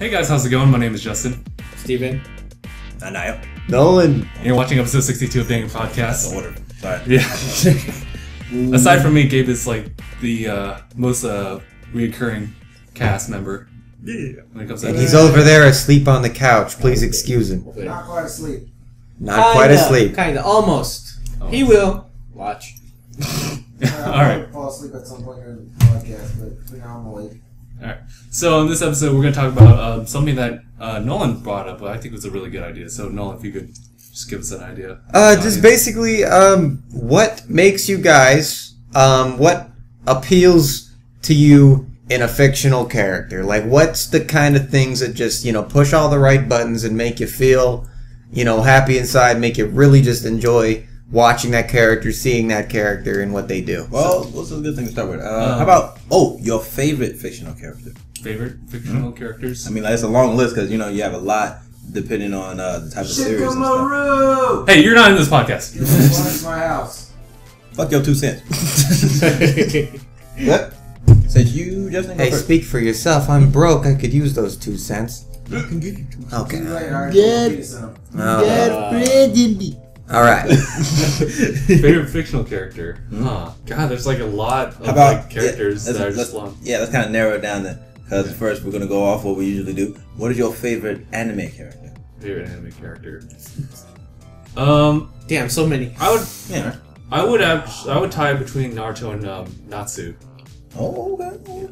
Hey guys, how's it going? My name is Justin. Steven. Aniyah. Nolan. And you're watching episode 62 of DangIT Productions. That's the order. Sorry. Yeah. Aside from me, Gabe is like the most reoccurring cast member. Yeah. When it comes to And he's over there asleep on the couch. Please excuse him. Not quite asleep. Not quite asleep. Kinda, almost. He will. Watch. Alright. I'll fall asleep at some point during the podcast, but for now I'm awake. Alright. So in this episode, we're going to talk about something that Nolan brought up, but I think was a really good idea. So Nolan, if you could just give us an idea. Just basically, what makes you guys, what appeals to you in a fictional character? Like, what's the kind of things that just, push all the right buttons and make you feel, happy inside, make you really just enjoy watching that character, seeing that character, and what they do? Well, what's a good thing to start with? How about, your favorite fictional character? Favorite fictional characters? I mean, like, it's a long list because, you have a lot depending on the type of series and stuff. Hey, you're not in this podcast. You're to my house. Fuck your 2 cents. What? Since you, Justin, go Hey, first. speak for yourself. I'm broke. I could use those 2 cents. I can give you 2 cents. Okay. You're right, I already put a penis in them. All right. Favorite fictional character? Huh. God, there's like a lot of How about like, characters that are just long. Yeah, let's kind of narrow it down then. Because first we're going to go off what we usually do. What is your favorite anime character? Favorite anime character? Damn, so many. I would tie it between Naruto and Natsu. Oh, okay.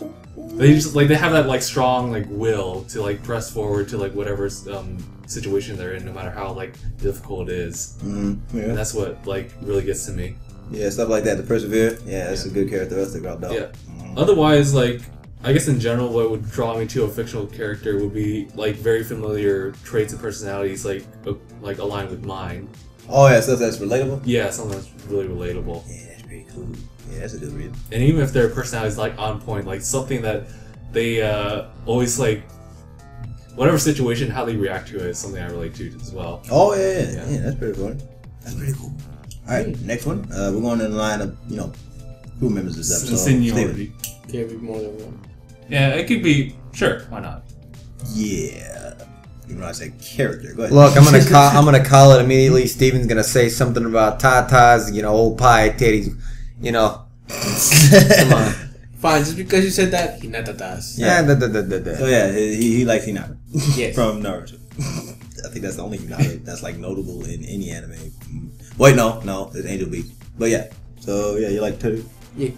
They just they have that like strong will to press forward to whatever situation they're in, no matter how difficult it is. Mm-hmm. Yeah. And that's what really gets to me. Yeah, stuff like that. To persevere. Yeah, that's a good characteristic about dog. Yeah. Otherwise, I guess in general, what would draw me to a fictional character would be very familiar traits and personalities aligned with mine. Oh yeah, stuff that's relatable. Yeah, something that's really relatable. Yeah, that's pretty cool. Yeah, that's a good reason. And even if their personality is on point, something that they always whatever situation, how they react to it is something I relate to as well. Oh yeah, that's pretty cool. That's pretty cool. All right, next one. We're going in the line of crew members this episode. Seniority. Can't be more than one. Yeah, it could be. Sure, why not? Yeah. Even though I said character. Go ahead. Look, I'm gonna call it immediately. Steven's gonna say something about tatas, old pie titties, Come on. Fine, just because you said that, hinatatas. Yeah. So yeah, he likes Hinata. Yes. From Naruto. I think that's the only Hinata that's notable in any anime. Wait, no, it's Angel Beats. But yeah, so yeah, you like Teddy? Yeah.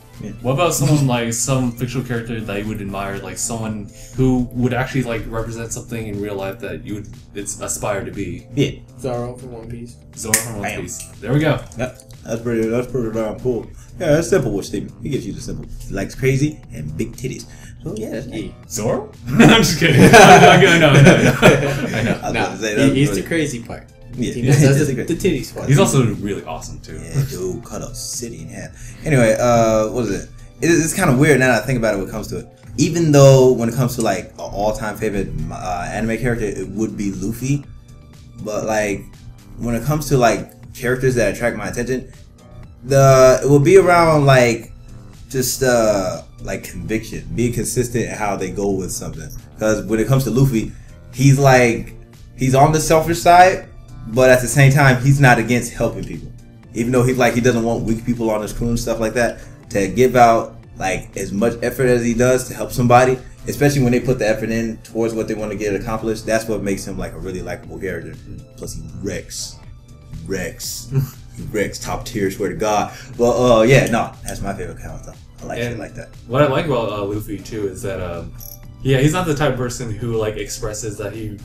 What about someone some fictional character that you would admire, someone who would actually represent something in real life that you would aspire to be? Yeah. Zoro from One Piece. Zoro from One Piece. There we go. Yep. That's pretty darn cool. Yeah, that's simple with Steven. He gives you the simple. He likes crazy and big titties. So yeah, that's nice. Zoro? I'm just kidding. I know. He's the crazy part. Yeah, He does the titties part. He's also really awesome too. Yeah, dude, cut a city in half. Anyway, what is it? It's kind of weird now that I think about it when it comes to it. Even though when it comes to an all-time favorite anime character, it would be Luffy. But when it comes to characters that attract my attention, it will be around just conviction, being consistent in how they go with something. Because when it comes to Luffy, he's on the selfish side. But at the same time, he's not against helping people. Even though he doesn't want weak people on his crew and stuff like that. To give out as much effort as he does to help somebody, especially when they put the effort in towards what they want to get accomplished, that's what makes him a really likable character. Plus he wrecks. He wrecks top tier, swear to God. But that's my favorite character. I like shit like that. What I like about Luffy too is that he's not the type of person who expresses that he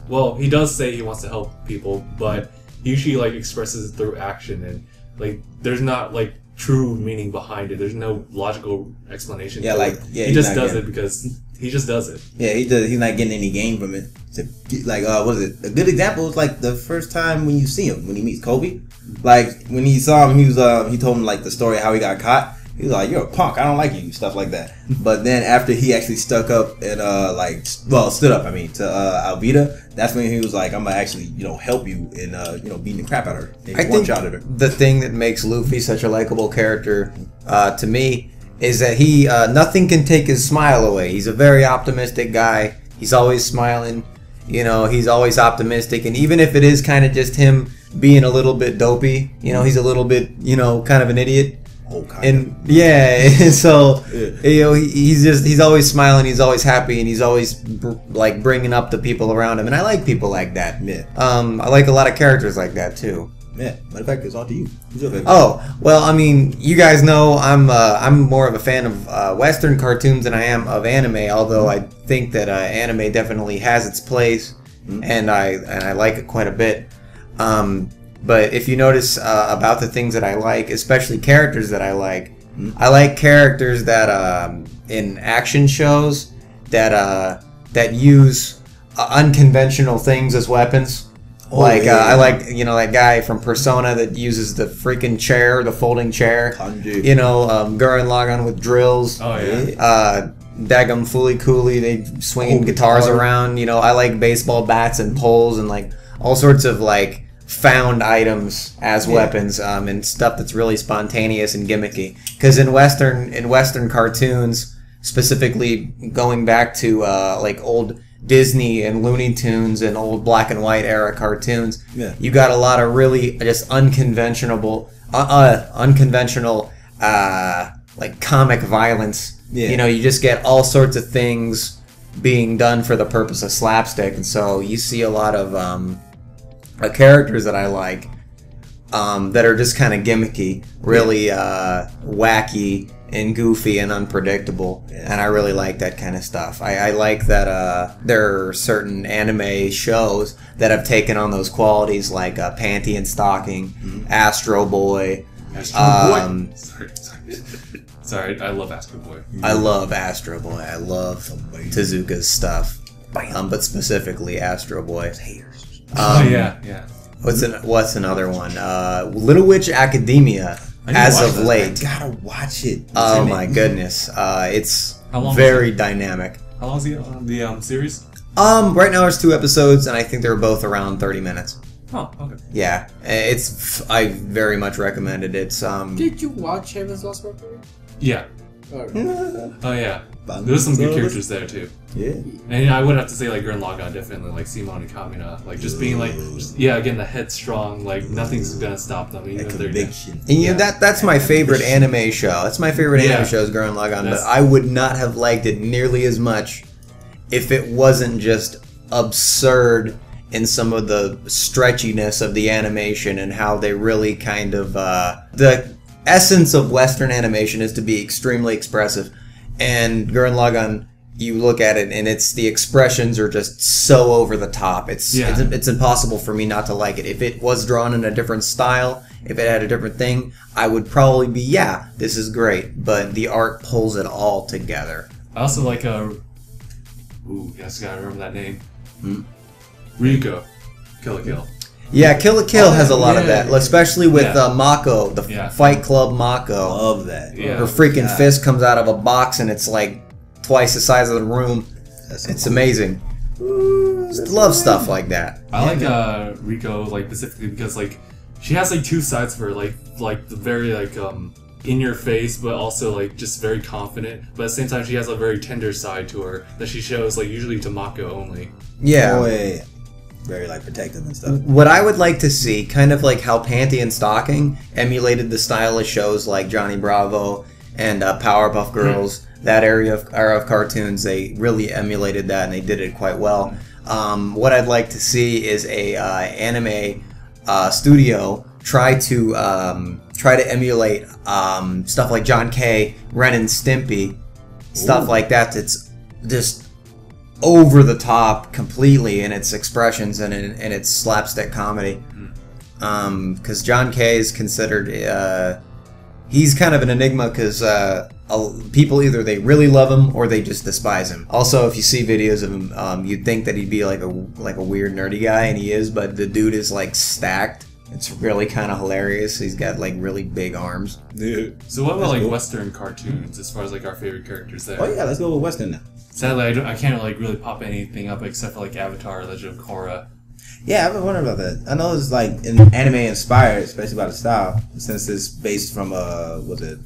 does say he wants to help people, but he usually expresses it through action, and there's not true meaning behind it. There's no logical explanation. He just does it because he just does it. Yeah, he does. He's not getting any gain from it. What is it? A good example is the first time when you see him, when he meets Kobe. When he saw him, he told him the story of how he got caught. He was like, "You're a punk. I don't like you," stuff like that. But then after he actually stuck up and stood up. To Alvida. That's when he was like, "I'm gonna actually help you in beating the crap out of her." I think the thing that makes Luffy such a likable character to me is that he nothing can take his smile away. He's a very optimistic guy. He's always smiling. You know, he's always optimistic, and even if it is kind of just him being a little bit dopey, you know, he's a little bit, you know, kind of an idiot. And yeah, so you know, he's always smiling, he's always happy, and he's always like bringing up the people around him, and I like people like that. Yeah. I like a lot of characters like that too. Yeah. Matter of fact, it's all to you. Who's your favorite? Oh well, I mean, you guys know I'm more of a fan of Western cartoons than I am of anime. Although I think that anime definitely has its place, and I like it quite a bit. But if you notice about the things that I like, especially characters that I like characters that in action shows that use unconventional things as weapons. I like, you know, that guy from Persona that uses the freaking chair, the folding chair. Kanji. You know, Gurren Lagann with drills. Oh yeah. Dagum Fooly Cooley, they swinging guitars around. You know, I like baseball bats and poles and like all sorts of like found items as weapons and stuff that's really spontaneous and gimmicky. Because in Western cartoons, specifically going back to like old Disney and Looney Tunes and old black and white era cartoons, you got a lot of really just unconventional like comic violence. You know, you just get all sorts of things being done for the purpose of slapstick, and so you see a lot of characters that I like that are just kind of gimmicky, really wacky and goofy and unpredictable, and I really like that kind of stuff. I like that there are certain anime shows that have taken on those qualities, like Panty and Stocking, Astro Boy. Sorry, I love Astro Boy. I love Astro Boy. I love Tezuka's stuff, but specifically Astro Boy. Yeah. What's another one? Little Witch Academia. As of late, I gotta watch it. Oh my goodness, it's very dynamic. How long is the series? Right now there's 2 episodes, and I think they're both around 30 minutes. Oh, okay. Yeah, I very much recommend it. It's Did you watch Heaven's Lost Record? Yeah. Oh yeah. There's some good characters there too. Yeah. And I would have to say like Gurren Lagann definitely, like Simon and Kamina, like just being like, again, the headstrong, like nothing's gonna stop them. Even if they're conviction. And you know, that's my favorite anime show. That's my favorite anime show is Gurren Lagann, but I would not have liked it nearly as much if it wasn't just absurd in some of the stretchiness of the animation and how they really kind of the essence of Western animation is to be extremely expressive, and Gurren Lagann, you look at it and it's the expressions are just so over the top. It's impossible for me not to like it. If it was drawn in a different style, if it had a different thing, I would probably be, this is great, but the art pulls it all together. I also like you guys gotta remember that name. Ryuko, Kill la Kill. Yeah, Kill la Kill has a lot of that, especially with Mako, the Fight Club Mako. Love that. Yeah. Her freaking fist comes out of a box and it's like twice the size of the room. It's amazing. Love stuff like that. I like Riko like specifically because like she has like 2 sides of her, like the very like in your face, but also like just very confident. But at the same time, she has a very tender side to her that she shows like usually to Mako only. Yeah. Boy. Very like protective and stuff. What I would like to see, kind of like how Panty and Stocking emulated the style of shows like Johnny Bravo and Powerpuff Girls, that era of cartoons, they really emulated that and they did it quite well. What I'd like to see is a anime studio try to emulate stuff like John K, Ren and Stimpy, stuff like that. That's just over the top completely in its expressions and in its slapstick comedy. Because John K is considered he's kind of an enigma because people either they really love him or they just despise him. Also, if you see videos of him, you'd think that he'd be like a weird nerdy guy, and he is, but the dude is like stacked. It's really kind of hilarious. He's got like really big arms. Dude. So what about like Western cartoons as far as like our favorite characters there? Oh yeah, let's go with Western now. Sadly, I can't like really pop anything up except for like Avatar: Legend of Korra. Yeah, I've been wondering about that. I know it's like anime inspired, especially by the style, since it's based from was it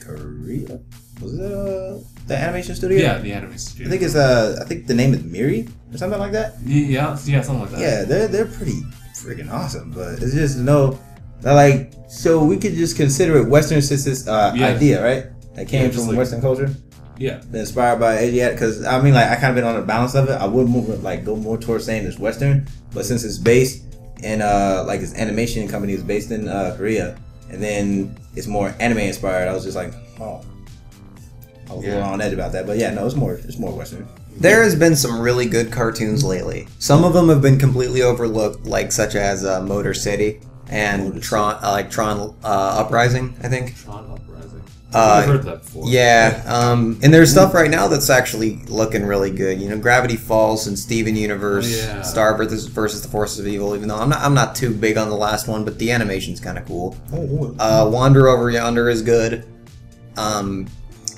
Korea? Was it The animation studio. Yeah, the anime studio. I think it's I think the name is Miri or something like that. Yeah, something like that. Yeah, they're pretty freaking awesome, but it's just like, so we could just consider it Western since this idea, right? That came from like, Western culture. Yeah, been inspired by Asiatic, because I mean, like, I kind of been on the balance of it. I would go more towards saying it's Western, but since it's based in like its animation company is based in Korea, and then it's more anime inspired, I was just like, oh, I was a little on edge about that. But yeah, no, it's more Western. There has been some really good cartoons lately. Some of them have been completely overlooked, like such as Motor City and Tron Uprising, I think. Tron Uprising. I've heard that before. Yeah, and there's stuff right now that's actually looking really good. You know, Gravity Falls and Steven Universe, Star versus the Forces of Evil. Even though I'm not too big on the last one, but the animation's kind of cool. Wander Over Yonder is good.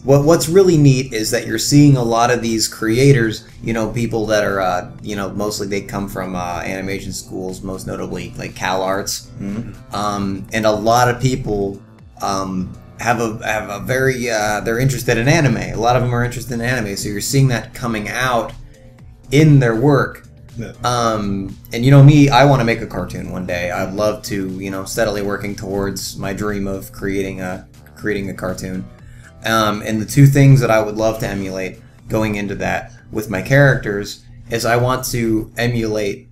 What's really neat is that you're seeing a lot of these creators, you know, people that are, you know, mostly they come from animation schools, most notably like Cal Arts, and a lot of people have a very they're interested in anime. A lot of them are interested in anime, so you're seeing that coming out in their work. Yeah. And you know me, I want to make a cartoon one day. I'd love to, you know, steadily working towards my dream of creating a cartoon. And the two things that I would love to emulate going into that with my characters is I want to emulate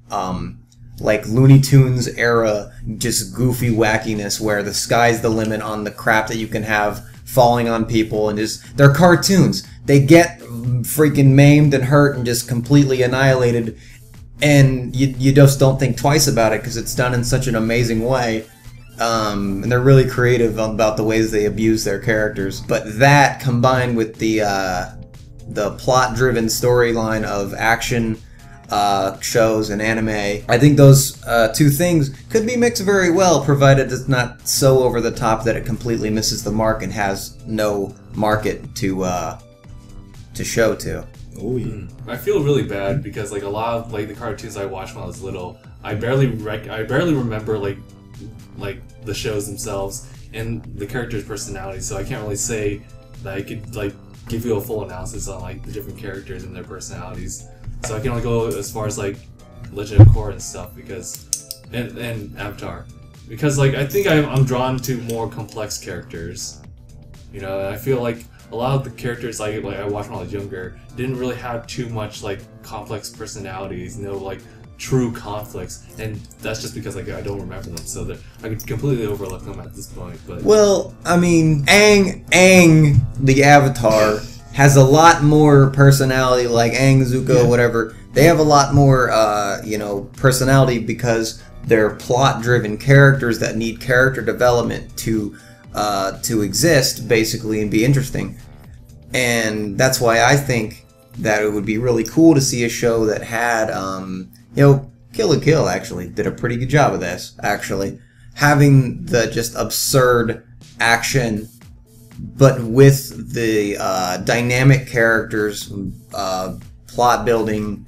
like Looney Tunes era just goofy wackiness where the sky's the limit on the crap that you can have falling on people, and just they're cartoons. They get freaking maimed and hurt and just completely annihilated, and you just don't think twice about it because it's done in such an amazing way. And they're really creative about the ways they abuse their characters. But that combined with the plot-driven storyline of action shows and anime, I think those two things could be mixed very well, provided it's not so over the top that it completely misses the mark and has no market to show to. Oh yeah. I feel really bad because like a lot of like the cartoons I watched when I was little, I barely remember like the shows themselves and the characters' personalities, so I can't really say that I could like give you a full analysis on like the different characters and their personalities. So I can only go as far as like Legend of Korra and stuff because and Avatar, because like I think I'm drawn to more complex characters. You know, and I feel like a lot of the characters I watched when I was younger didn't really have too much like complex personalities, no like true conflicts, and that's just because like I don't remember them, so that I could completely overlook them at this point. But well, I mean, Aang the Avatar has a lot more personality, like Aang, Zuko, whatever. They have a lot more, you know, personality because they're plot-driven characters that need character development to exist, basically, and be interesting. And that's why I think that it would be really cool to see a show that had, you know, Kill la Kill actually did a pretty good job of this, actually. Having the just absurd action, but with the dynamic characters, plot building,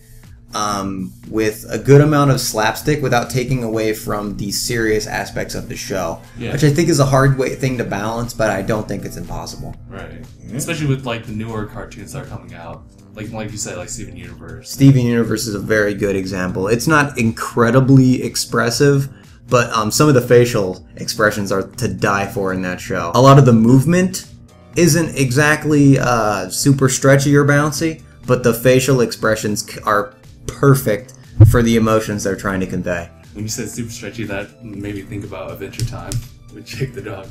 with a good amount of slapstick without taking away from the serious aspects of the show, which I think is a hard thing to balance, but I don't think it's impossible. Right, especially with like the newer cartoons that are coming out, like you said, like Steven Universe. Steven Universe is a very good example. It's not incredibly expressive, but some of the facial expressions are to die for in that show. A lot of the movement isn't exactly super stretchy or bouncy, but the facial expressions are perfect for the emotions they're trying to convey. When you said super stretchy, that made me think about Adventure Time with Jake the dog.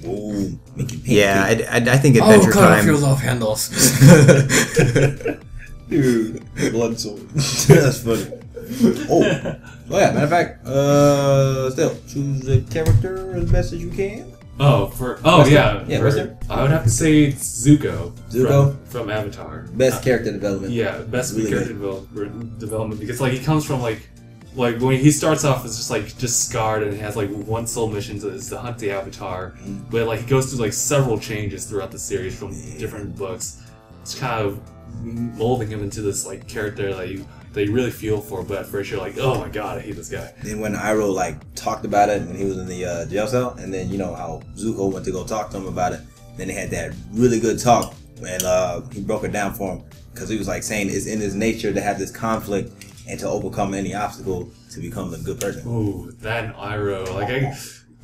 Ooh, yeah, I think Adventure Time. feels off handles. Dude, blood soul. That's funny. Oh yeah, matter of fact, still choose a character as best as you can. Western? I would have to say it's Zuko. From Avatar. Best character development. Yeah, best really character development, because like he comes from like when he starts off as just scarred, and he has like one sole mission is to hunt the Avatar, but like he goes through like several changes throughout the series from different books. It's kind of molding him into this like character that you really feel for, but at first you're like, oh my god, I hate this guy. Then when Iroh like talked about it when he was in the jail cell, and then you know how Zuko went to go talk to him about it, then they had that really good talk and he broke it down for him because he was like saying it's in his nature to have this conflict and to overcome any obstacle to become a good person. Ooh, that and Iroh, like I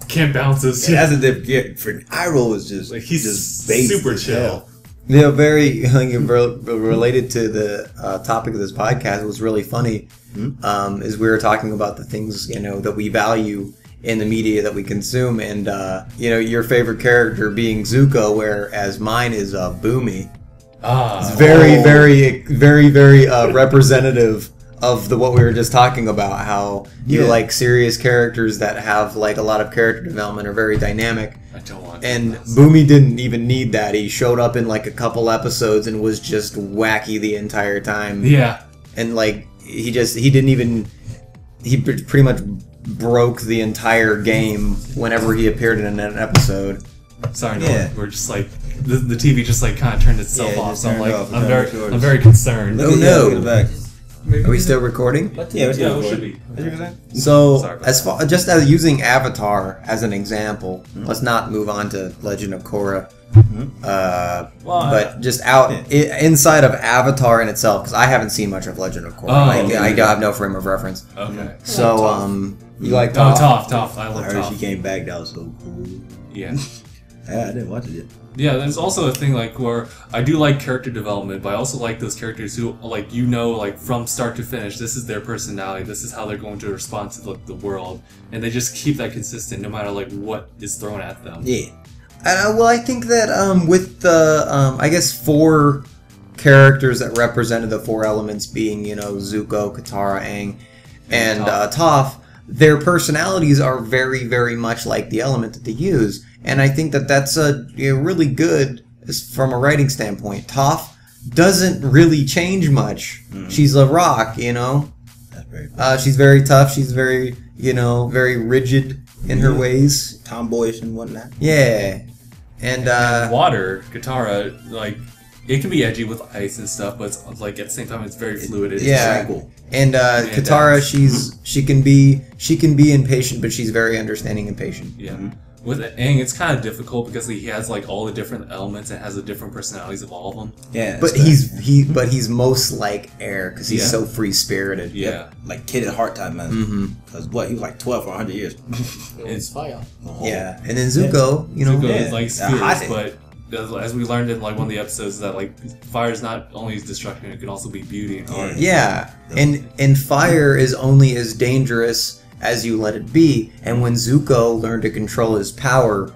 can't balance those two. Yeah, that's a different. For Iroh was just Like he's just based super as chill. hell. Yeah, very related to the topic of this podcast. It was really funny. Is we were talking about the things that we value in the media that we consume, and your favorite character being Zuko, whereas mine is Boomy. It's very representative of what we were just talking about. How you like serious characters that have like a lot of character development, are very dynamic. I don't want. And Boomy didn't even need that. He showed up in like a couple episodes and was just wacky the entire time. Yeah. And like he pretty much broke the entire game whenever he appeared in an episode. Sorry, Nolan. We're just like the TV just like kind of turned itself off. So I'm like, off. I'm very concerned. Oh no! Are we still recording? Yeah, it should be. So, Sorry as using Avatar as an example, let's not move on to Legend of Korra. But just inside of Avatar in itself, because I haven't seen much of Legend of Korra. I have no frame of reference. Okay. So, you like Oh, Toph? Toph. I I love heard Toph. she came back. That was so cool. Yeah. Yeah, I didn't watch it yet. Yeah, there's also a thing like where I do like character development, but I also like those characters who like from start to finish, this is their personality, this is how they're going to respond to the world, and they just keep that consistent no matter like what is thrown at them. Yeah. Well, I think that with the I guess 4 characters that represented the 4 elements being Zuko, Katara, Aang, and Toph, their personalities are very, very much like the element that they use. And I think that that's really good from a writing standpoint. Toph doesn't really change much. She's a rock, That's very cool. She's very tough. She's very, very rigid in her ways. Tomboyish and whatnot. Yeah. And water, Katara, like it can be edgy with ice and stuff, but it's, like at the same time it's very fluid. It's tranquil. And Katara, she can be impatient, but she's very understanding and patient. Yeah. With Aang, it's kind of difficult because he has like all the different elements and has the different personalities of all of them. Yeah, but he's most like Air because he's so free spirited. Yeah, like kid at heart time, man. Because he was like 12 for 100 years. It's fire. Yeah, and then Zuko, Zuko is like spirits, but as we learned in like one of the episodes, that like fire is not only destruction; it can also be beauty and art. Yeah, and fire is only as dangerous as you let it be. And when Zuko learned to control his power,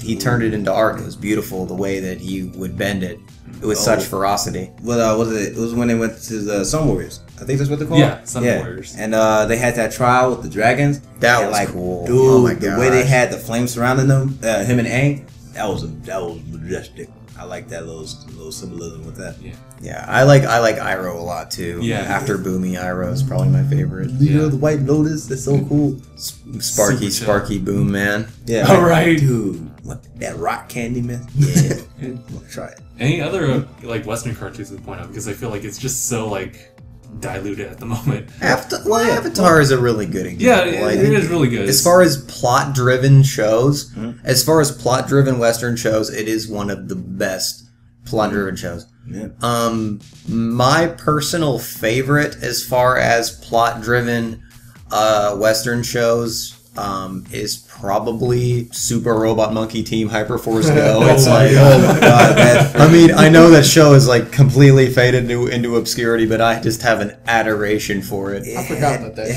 he turned it into art. It was beautiful the way that he would bend it with such ferocity. Well, was it? It was when they went to the Sun Warriors. I think that's what they're called. Yeah, Sun Warriors. And they had that trial with the dragons. That was cool. Dude, oh my the way they had the flames surrounding them, him and Aang, that was majestic. I like that little symbolism with that. Yeah, I like Iroh a lot too. Yeah. After Boomy, Iroh is probably my favorite. You know the White Lotus? That's so cool. Sparky Boom, man. Yeah. All right, dude. What, that rock candy, man? Yeah. I'm gonna try it. Any other like Western cartoons we point out, because I feel like it's just so like diluted at the moment. Avatar is a really good example. Yeah, it is really good. As far as plot-driven shows, as far as plot-driven Western shows, it is one of the best plot-driven shows. Yeah. My personal favorite as far as plot-driven Western shows is probably Super Robot Monkey Team Hyperforce Go. It's like, oh my god, man. I mean, I know that show is like completely faded into obscurity, but I just have an adoration for it. I forgot about that.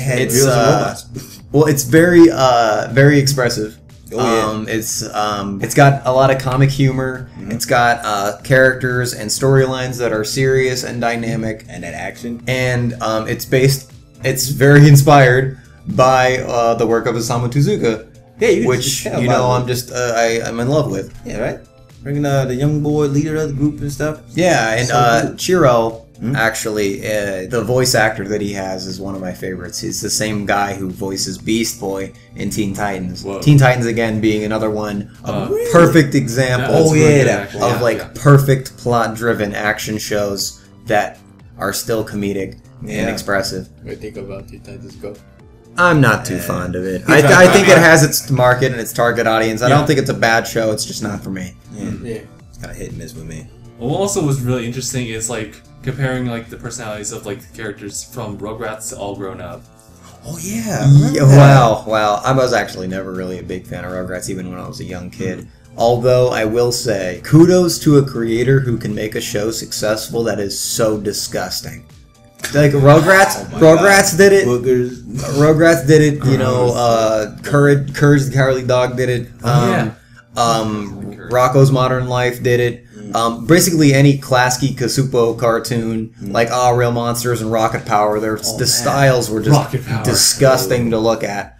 It's very expressive. It's got a lot of comic humor. It's got characters and storylines that are serious and dynamic, and that action. And it's very inspired by the work of Osamu Tezuka. Yeah, which I'm in love with. Yeah, right. Bringing the young boy leader of the group and stuff. Yeah, and cool. Chiro. Actually, the voice actor that he has is one of my favorites. He's the same guy who voices Beast Boy in Teen Titans. Whoa. Teen Titans, again, being another one, perfect example of perfect plot-driven action shows that are still comedic and expressive. What do you think about Teen Titans Go? I'm not too fond of it. I think it has its market and its target audience. I don't think it's a bad show. It's just not for me. Yeah. kind of hit and miss with me. What also was really interesting is like comparing like the personalities of like the characters from Rugrats to All Grown Up. Oh yeah. Wow. I was actually never really a big fan of Rugrats, even when I was a young kid. Although I will say, kudos to a creator who can make a show successful that is so disgusting. Like Rugrats did it. Boogers. Rugrats did it. You know, Courage the Cowardly Dog did it. Rocko's Modern Life did it. Basically any Klasky Kasupo cartoon, like Real Monsters and Rocket Power, the styles were just disgusting to look at.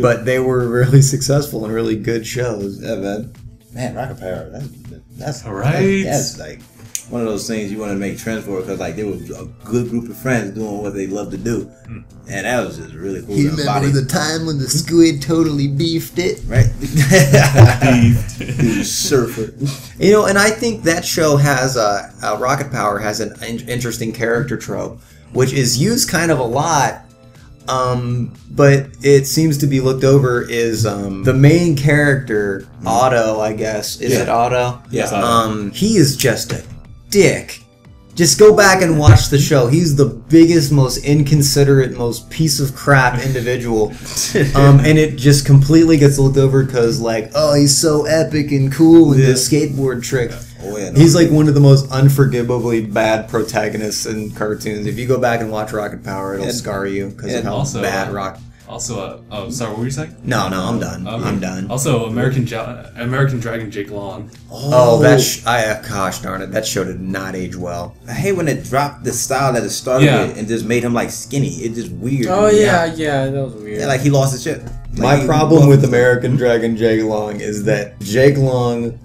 But they were really successful and really good shows. Yeah, man, Rocket Power. That's right. That's like one of those things you want to make trends for, because like they were a good group of friends doing what they love to do, and that was just really cool. You remember the time when the squid totally beefed it? Right? Beefed. Surfer. You know, and I think that show has Rocket Power has an interesting character trope, which is used kind of a lot. But it seems to be looked over is the main character, Otto, I guess. Is it Otto? Yeah. He is just a dick. Just go back and watch the show. He's the biggest, most inconsiderate, most piece of crap individual. And it just completely gets looked over because, like, oh, he's so epic and cool with the skateboard trick. Oh, yeah, no. He's like one of the most unforgivably bad protagonists in cartoons. If you go back and watch Rocket Power, it'll scar you because of how bad Rocket. Also, sorry, what were you saying? No, I'm done. Okay. I'm done. Also, American Dragon Jake Long. Gosh darn it, that show did not age well. I hate when it dropped the style that it started with and just made him like skinny. It's just weird. Oh yeah, that was weird. Yeah, like he lost his shit. My problem with American Dragon Jake Long is that Jake Long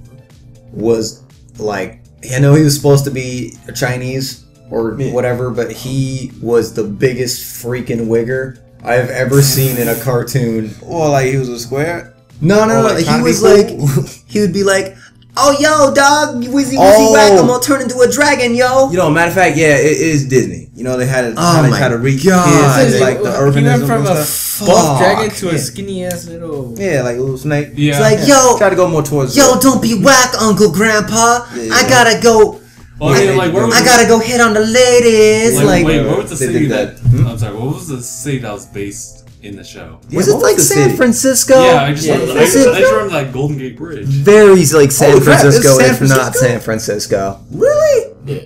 was like, I know he was supposed to be Chinese or whatever, but he was the biggest freaking wigger I have ever seen in a cartoon. Or like he was a square? No. Like he was like, he would be like, oh, yo, dog, wizzy whack, I'm gonna turn into a dragon, yo. You know, matter of fact, yeah, it is Disney. You know, they had to try to reach kids, like the urbanism. He went from a buff dragon to a Yeah. skinny ass little. Yeah, like a little snake. Yeah. It's like, yo, Try to go more towards. yo, don't be whack, Uncle Grandpa. I gotta go. Well, I mean, like, where was I gotta go hit on the ladies. Like, wait, where was the they city did that? that. I'm sorry. What was the city that was based in the show? Was Yeah, it what like was the San city? Francisco? Yeah, I just remember that Golden Gate Bridge. Very like San crap, Francisco, it's San if not Francisco? San Francisco. Really? Yeah.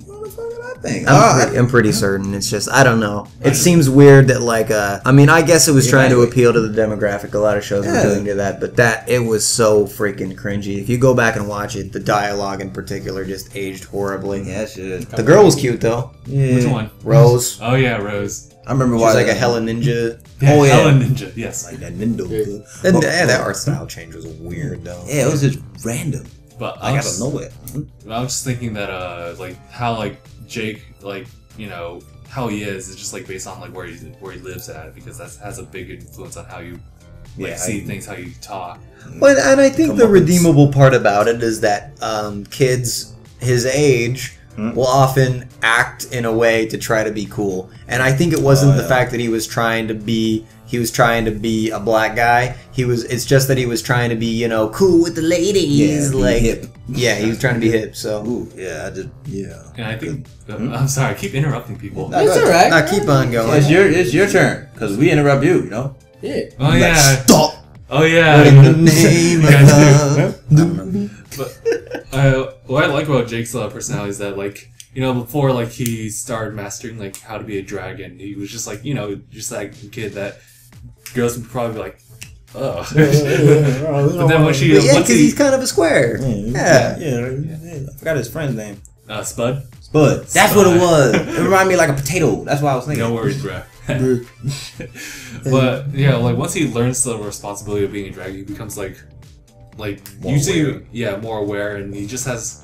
What the fuck did I think? I'm pretty certain. It's just, I don't know. It seems weird that like, I mean, I guess it was trying to appeal to the demographic. A lot of shows were doing to that, but it was so freaking cringy. If you go back and watch it, the dialogue in particular just aged horribly. Yeah, shit. The girl was cute though. Yeah. Which one? Rose. Oh yeah, Rose. I remember She was watching like a hella ninja. Yeah, Oh, yeah. Helen Ninja. Yes. like that Nindo. And that art style change was weird though. Yeah, it was just random. But Like out of nowhere. I was just thinking that like how like Jake, like, you know, how he is just like based on like where he lives at, because that has a big influence on how you like see things, how you talk. But and I think the redeemable part about it is that kids his age will often act in a way to try to be cool. And I think it wasn't the fact that he was trying to be a black guy. It's just that he was trying to be, you know, cool with the ladies. Yeah, like hip. Yeah, he was trying to be hip, so Ooh, yeah, And I think I'm sorry, I keep interrupting people. No, It's go alright. now keep on going. It's your turn, because we interrupt you, you know? Yeah. Oh yeah. Stop! Oh yeah. In the name You guys do. of But what I like about Jake's personality is that, like, you know, before like he started mastering like how to be a dragon, he was just like, you know, just like a kid that girls would probably be like, ugh. But then when she, yeah, once because he's kind of a square. Yeah. I forgot his friend's name. Spud. Spud. That's what it was. It reminded me of like a potato. That's what I was thinking. No worries, bro. But yeah, like once he learns the responsibility of being a dragon, he becomes like More usually aware. more aware, and he just has.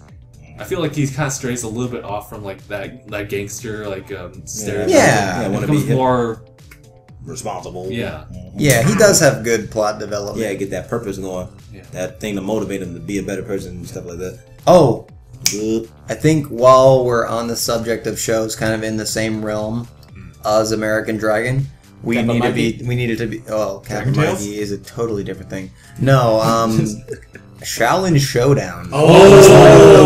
I feel like he kind of strays a little bit off from like that gangster like stereotype. Yeah. He wanna becomes be hip. more. Responsible. Yeah. Yeah, he does have good plot development. Yeah, get that purpose going. Yeah. That thing to motivate him to be a better person and stuff like that. Oh, Good. I think while we're on the subject of shows kind of in the same realm as American Dragon, We Kappa need to Mikey? be. We needed to be. Oh, Captain Dragon Tales? Mikey is a totally different thing. No, Shaolin Showdown. Oh,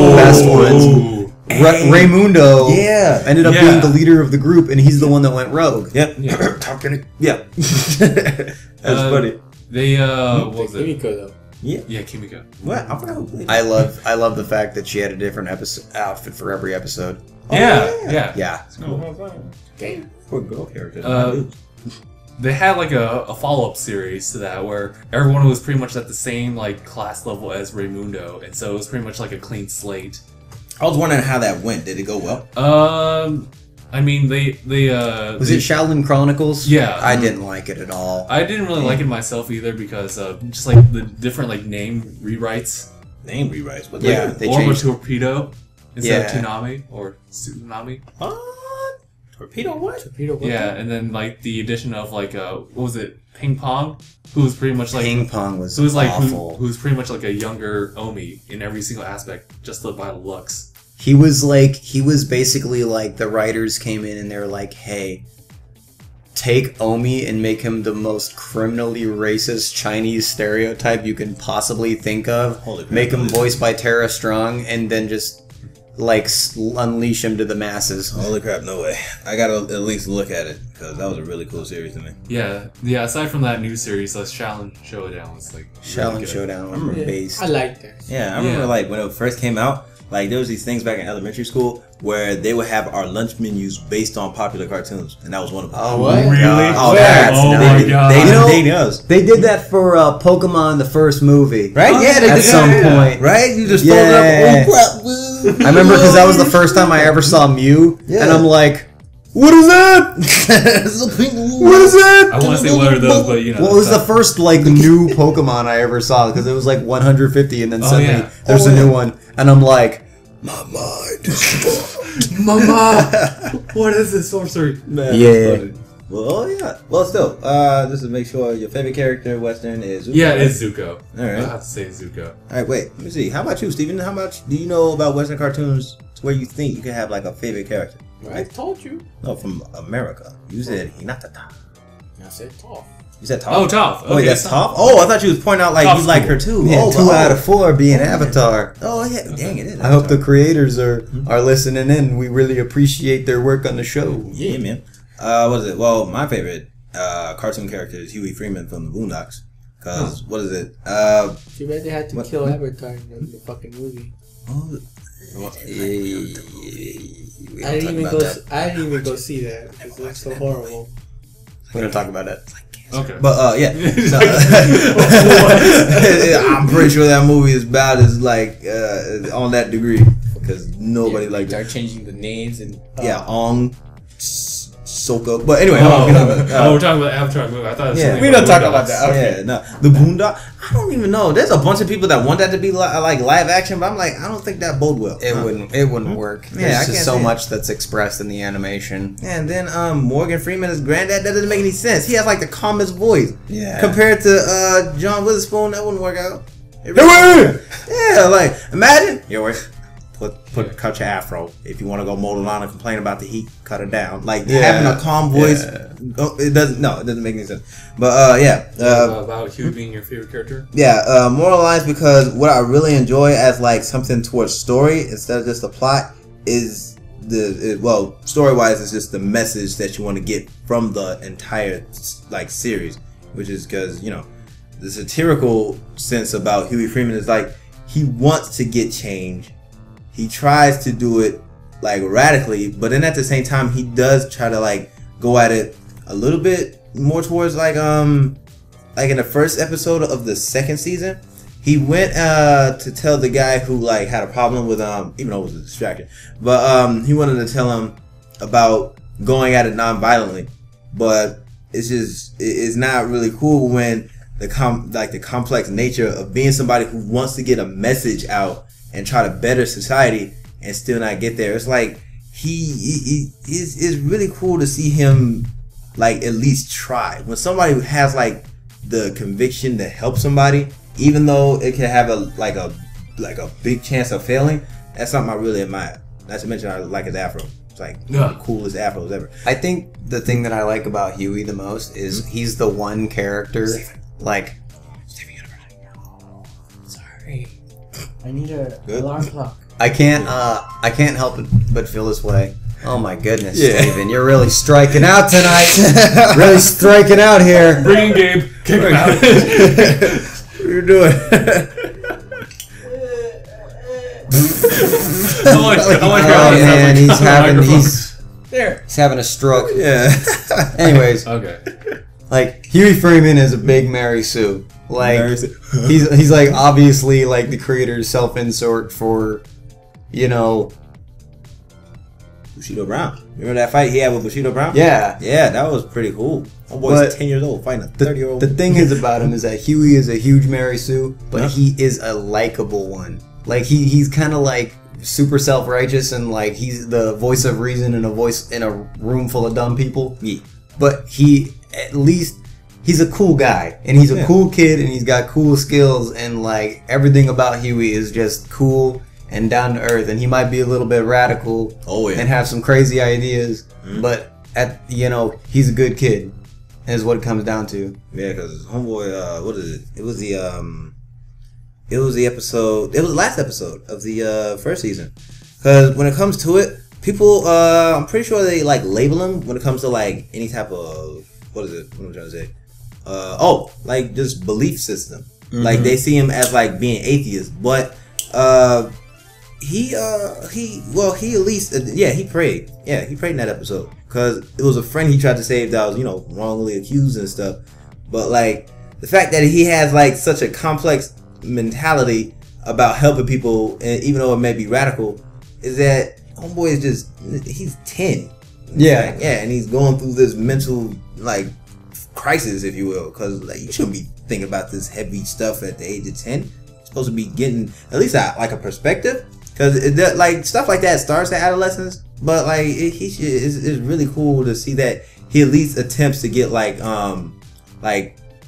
the best ones. Raymundo Yeah. ended up Yeah. being the leader of the group, and he's the one that went rogue. Yep. Yeah. Talking. Yeah. That's funny. They what was it? Kimiko though. Yeah, Kimiko. What? I forgot who played. I love the fact that she had a different outfit for every episode. Yeah. Yeah. Damn. Poor girl character. They had like a follow-up series to that where everyone was pretty much at the same like class level as Raymundo, and so it was pretty much like a clean slate. I was wondering how that went. Did it go well? I mean they Was it Shaolin Chronicles? Yeah. I didn't like it at all. I didn't really like it myself either because just like the different like name rewrites. Name rewrites. What Yeah. the They Or changed. Torpedo instead of Yeah. Tsunami or Tsunami. What? Torpedo what? Torpedo what? Yeah, and then like the addition of like what was it, Ping Pong, who was pretty much like Ping Pong was so it was like awful. who's pretty much like a younger Omi in every single aspect, just by looks. He was basically like the writers came in and they were like, hey, take Omi and make him the most criminally racist Chinese stereotype you can possibly think of. Holy crap. Make him voiced by Tara Strong and then just like unleash him to the masses. Holy crap! No way. I gotta at least look at it because that was a really cool series to me. Yeah. Aside from that new series, Shaolin Showdown was like Shaolin really good. Showdown was Yeah, based. I like that. Yeah, I remember Yeah. like when it first came out. Like there was these things back in elementary school where they would have our lunch menus based on popular cartoons, and that was one of them. Oh, What? my Really? God. Oh, Where? that's Oh nice. my God. They You know, dating us, They did that for Pokemon, the first movie. right? Oh, Yeah, they At did some that. point. right? You just Yeah. fold it up. Oh crap! Woo. I remember because that was the first time I ever saw Mew, Yeah. and I'm like, what is that? It's a pink- What is it? I want to say what are those, but you know. Well, it was the that's not- first like new Pokemon I ever saw because it was like 150, and then Oh, suddenly yeah. there's Oh, a new yeah. one, and I'm like, My mind is Mama, what is this sorcery? Man, Yeah. that's funny. Well, yeah. Well, still, just to make sure your favorite character Western is. Zuko, Yeah, right? it's Zuko. All right. I have to say Zuko. All right, wait. Let me see. How about you, Steven? How much do you know about Western cartoons to where you think you can have like a favorite character? I told you. No, from America. You said Hinata. I said Toph. You said Toph. Oh, Toph. Oh, wait, Okay, that's so- Toph. Oh, I thought you was pointing out like Toph's you like cool. her too. yeah, oh, 2 oh. out of 4 being Oh, yeah. Avatar. Oh yeah, dang it. I hope the creators are listening in. We really appreciate their work on the show. Yeah, man. What is it? Well, my favorite cartoon character is Huey Freeman from the Boondocks. Cause what is it? Too bad they had to What? kill Avatar in the fucking movie. Oh, I didn't even go see that because it looks so horrible. We're gonna talk about that. Okay. But yeah, so, I'm pretty sure that movie is about as like on that degree because nobody Yeah, liked they're it. changing the names and Yeah, Ong, Soko. But anyway, Oh, we're talking about Avatar movie. I thought it was Yeah. something We about don't talk Boondocks. about that. Okay. yeah, no, the Boondock. I don't even know. There's a bunch of people that want that to be like live action, but I'm like, I don't think that bode well. It wouldn't work. Yeah, There's I just can't so see it. much that's expressed in the animation. And then Morgan Freeman is granddad. That doesn't make any sense. He has like the calmest voice. Yeah. Compared to John Witherspoon, that wouldn't work out. It really- yeah, like imagine. Yeah, wait. Cut your afro. If you want to go mow the lawn and complain about the heat, cut it down. Like Yeah. having a calm voice, it doesn't make any sense. But About Hugh being your favorite character. moralized because what I really enjoy as like something towards story instead of just the plot is story wise it's just the message that you want to get from the entire like series, which is because the satirical sense about Huey Freeman is like he wants to get change. He tries to do it like radically, but then at the same time he does try to like go at it a little bit more towards like in the first episode of the second season, he went to tell the guy who like had a problem with even though it was a distraction, but he wanted to tell him about going at it non-violently, but it's not really cool when the complex nature of being somebody who wants to get a message out and try to better society and still not get there. It's like it's really cool to see him like at least try. When somebody has like the conviction to help somebody, even though it can have a big chance of failing, that's something I really admire. Not to mention I like his afro. It's like Yeah. the coolest afros ever. I think the thing that I like about Huey the most is he's the one character, like... Sorry. I need a Good. alarm clock. I can't help but feel this way. Oh my goodness, Yeah. Steven, you're really striking out tonight. Really striking out here. Bring in Gabe. Kick him out. What are you doing? Oh man, he's having a stroke. Yeah. Anyways, Okay. like Huey Freeman is a big Mary Sue. Like Mary Sue. he's like obviously like the creator's self-insert for, you know. Bushido Brown. Remember that fight he had with Bushido Brown? Yeah. Yeah, that was pretty cool. Homeboy's 10 years old fighting a 30-year-old. The thing is about him is that Huey is a huge Mary Sue, but Yeah. he is a likable one. Like he's kind of like super self-righteous and like he's the voice of reason in a room full of dumb people. Yeah. But he's a cool guy and he's a cool kid and he's got cool skills and like everything about Huey is just cool and down to earth, and he might be a little bit radical and have some crazy ideas, but he's a good kid, is what it comes down to. Yeah, because homeboy, what is it? It was the episode. It was the last episode of the first season. Because when it comes to it, people, I'm pretty sure they like label him when it comes to like any type of what is it? What am I trying to say? Like just belief system. Mm-hmm. Like they see him as like being atheist, but he at least he prayed. Yeah, he prayed in that episode because it was a friend he tried to save that was wrongly accused and stuff. But like the fact that he has like such a complex mentality about helping people, and even though it may be radical, is that homeboy is he's 10. Yeah, and he's going through this mental like crisis, if you will, because like you shouldn't be thinking about this heavy stuff at the age of 10. You're supposed to be getting at least like a perspective. Because like stuff like that starts at adolescence, but like it's really cool to see that he at least attempts to get like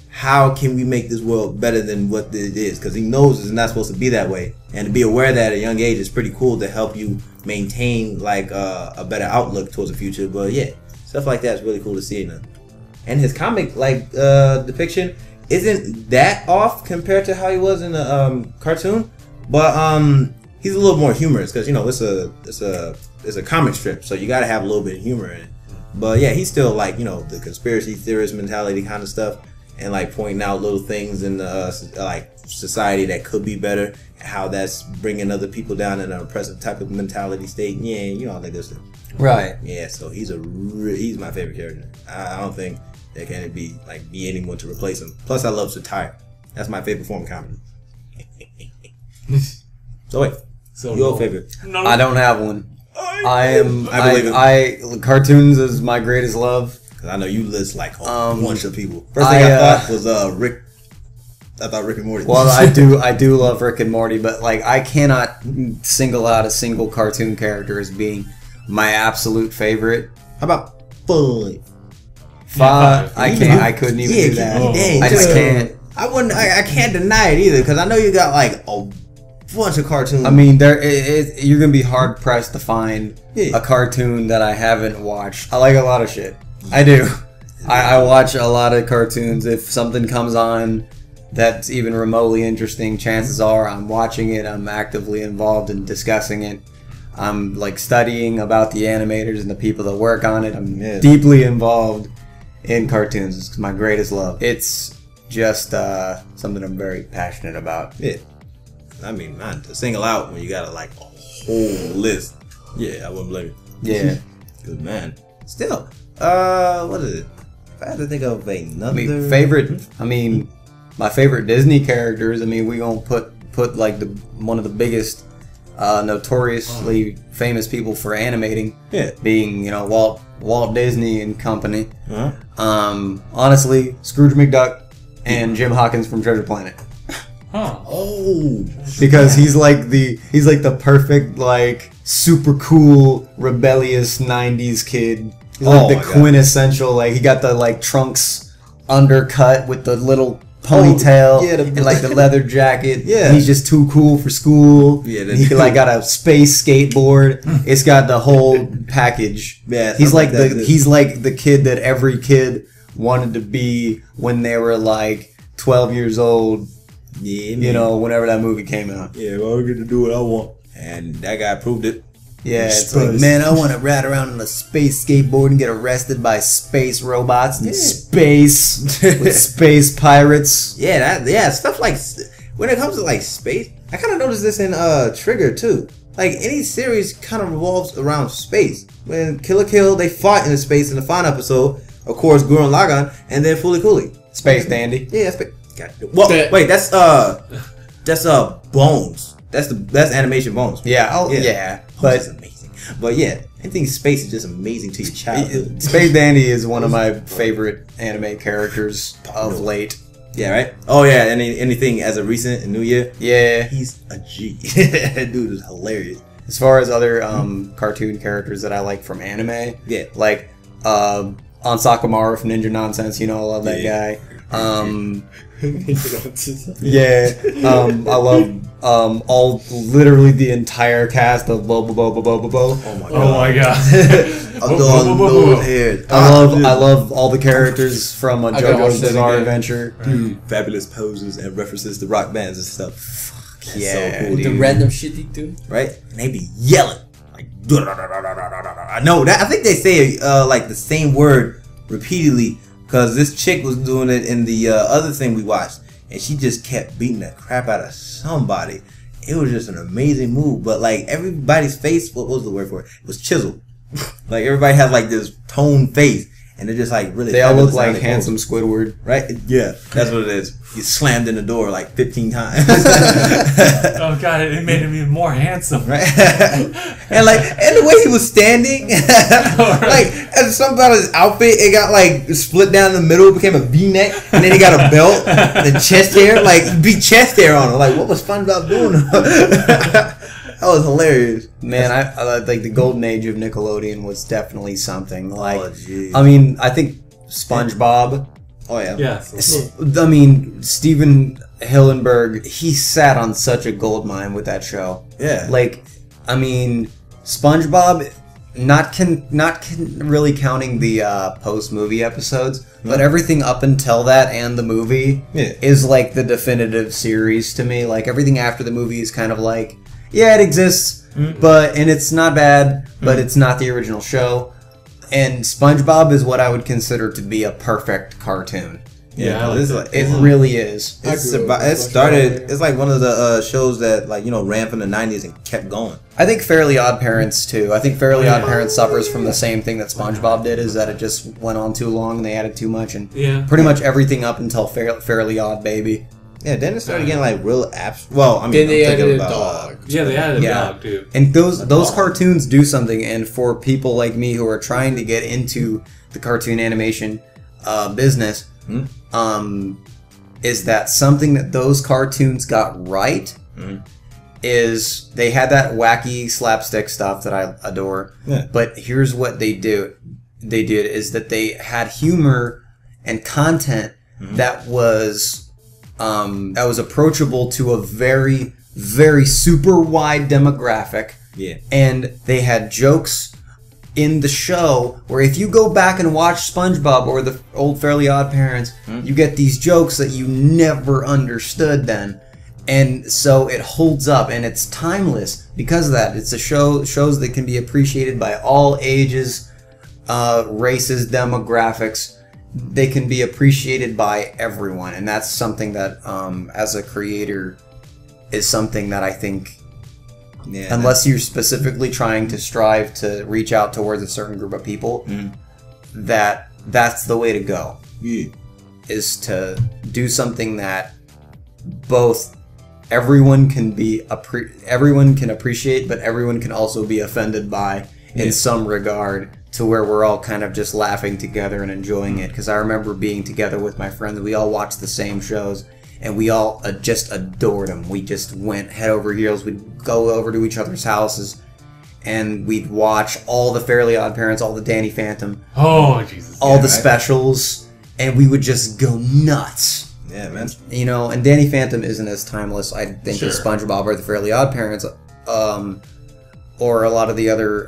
how can we make this world better than what it is? Because he knows it's not supposed to be that way, and to be aware of that at a young age is pretty cool to help you maintain like a better outlook towards the future. But yeah, stuff like that is really cool to see. And his comic like depiction isn't that off compared to how he was in the cartoon, but he's a little more humorous because it's a comic strip, so you got to have a little bit of humor in it. But yeah, he's still like the conspiracy theorist mentality kind of stuff, and like pointing out little things in the like society that could be better, and how that's bringing other people down in an oppressive type of mentality state. Yeah, all that good stuff. right. Yeah, so he's my favorite character. I don't think there can be anyone to replace him. Plus, I love satire. That's my favorite form of comedy. So wait. So your favorite? No. I don't have one. I believe it. Cartoons is my greatest love. Because I know you list like a bunch of people. First thing I thought was Rick. I thought Rick and Morty. Well, I do love Rick and Morty, but like I cannot single out a single cartoon character as being my absolute favorite. How about Five? Five. I couldn't even do that. I just can't. I can't deny it either because I know you got like a bunch of cartoons. I mean, you're gonna be hard pressed to find a cartoon that I haven't watched. I like a lot of shit. I do. I watch a lot of cartoons. If something comes on that's even remotely interesting, chances are I'm watching it. I'm actively involved in discussing it. I'm like studying about the animators and the people that work on it. I'm deeply involved in cartoons. It's my greatest love. It's just something I'm very passionate about. Yeah. I mean, man, to single out when you got like a whole list. Yeah, I wouldn't blame you. Yeah. Good man. Still, what is it? If I had to think of another my favorite Disney characters. I mean, we gonna put like one of the biggest, notoriously famous people for animating. Yeah. Being Walt Disney and Company. Uh-huh. Honestly, Scrooge McDuck and Jim Hawkins from Treasure Planet. Huh. Oh. Because he's like the perfect like super cool rebellious 90s kid. He's like the quintessential like he got the like trunks undercut with the little ponytail the- and like the leather jacket. Yeah. And he's just too cool for school. Yeah, And he like got a space skateboard. It's got the whole package. Yeah, he's like something like that. he's like the kid that every kid wanted to be when they were like 12 years old. Yeah, You know, whenever that movie came out. Yeah, well, I get to do what I want. And that guy proved it. Yeah, it's Space. like, man, I want to ride around on a space skateboard and get arrested by space robots and space with space pirates. Yeah, stuff like when it comes to like space, I kind of noticed this in Trigger too. Like any series kind of revolves around space. When Kill la Kill, they fought in space in the final episode. Of course, Gurren Lagann, and then Fooly Cooly. Space Dandy. Yeah, well, wait, that's Bones. That's animation Bones. Yeah, But but it's amazing. But yeah, anything space is just amazing to your childhood. Space Dandy is one of my favorite anime characters of late. Yeah, right. Oh yeah, anything as a recent New Year. Yeah. He's a G. That dude is hilarious. As far as other cartoon characters that I like from anime, Yeah. like Ansakamaru from Ninja Nonsense, you know, I love that Yeah. guy. Yeah, I love literally the entire cast of Bobo Bobo Bobo Bo. Oh my god. Oh my god. I love all the characters from gotta watch JoJo's that Bizarre again. Adventure. Dude, fabulous poses and references to rock bands and stuff. Fuck, that's Yeah. so cool, The dude. random shit they do. Right? And they be yelling like. I know that. I think they say like the same word repeatedly because this chick was doing it in the other thing we watched, and she just kept beating the crap out of somebody. It was just an amazing move, but like everybody's face, what was the word for it? It was chiseled. Like everybody has like this toned face, and they're just like really. They all look fabulous like how they handsome pose. Squidward. Right? Yeah, that's what it is. You slammed in the door like 15 times. Oh god, it made him even more handsome. Right? and the way he was standing, like as something about his outfit, it got like split down the middle, became a V-neck, and then he got a belt, the chest hair, like beat chest hair on him. Like what was SpongeBob doing? That was hilarious. Man, I like the golden age of Nickelodeon was definitely something. Like, Oh, geez. I mean, I think SpongeBob. Oh yeah. Yeah. I mean, Steven Hillenburg, he sat on such a gold mine with that show. Yeah. Like, I mean, SpongeBob, not really counting the post movie episodes, but everything up until that and the movie is like the definitive series to me. Like everything after the movie is kind of like, yeah, it exists, and it's not bad, but it's not the original show. And SpongeBob is what I would consider to be a perfect cartoon. Yeah, I like this is that. like, It really is. it started. It's like one of the shows that like ran from the 90s and kept going. I think Fairly Odd Parents too. I think Fairly Odd Parents suffers from the same thing that SpongeBob did, is that it just went on too long and they added too much, and pretty much everything up until Fairly Odd Baby. Yeah, then it started getting like real apps. Well, I mean, Then they I'm thinking added a about, dog. Yeah, they added a Yeah. dog too. And those cartoons do something, and for people like me who are trying to get into the cartoon animation business, is that something that those cartoons got right? Is they had that wacky slapstick stuff that I adore, but here's what they did is that they had humor and content that was approachable to a very, very super wide demographic. Yeah. And they had jokes in the show where if you go back and watch SpongeBob or the old Fairly Odd Parents, you get these jokes that you never understood then. And so it holds up and it's timeless because of that. It's a shows that can be appreciated by all ages, races, demographics. They can be appreciated by everyone, and that's something that, as a creator, is something that I think, unless you're specifically trying to strive to reach out towards a certain group of people, that's the way to go. Yeah. Is to do something that both everyone can appreciate, but everyone can also be offended by in some regard, to where we're all kind of just laughing together and enjoying it. Because I remember being together with my friends, we all watched the same shows, and we all just adored them. We just went head over heels. We'd go over to each other's houses, and we'd watch all the Fairly Odd Parents, all the Danny Phantom, Oh Jesus! all the specials, and we would just go nuts. Yeah, man. You know, and Danny Phantom isn't as timeless, I think, as Sure. SpongeBob or the Fairly Odd Parents, or a lot of the other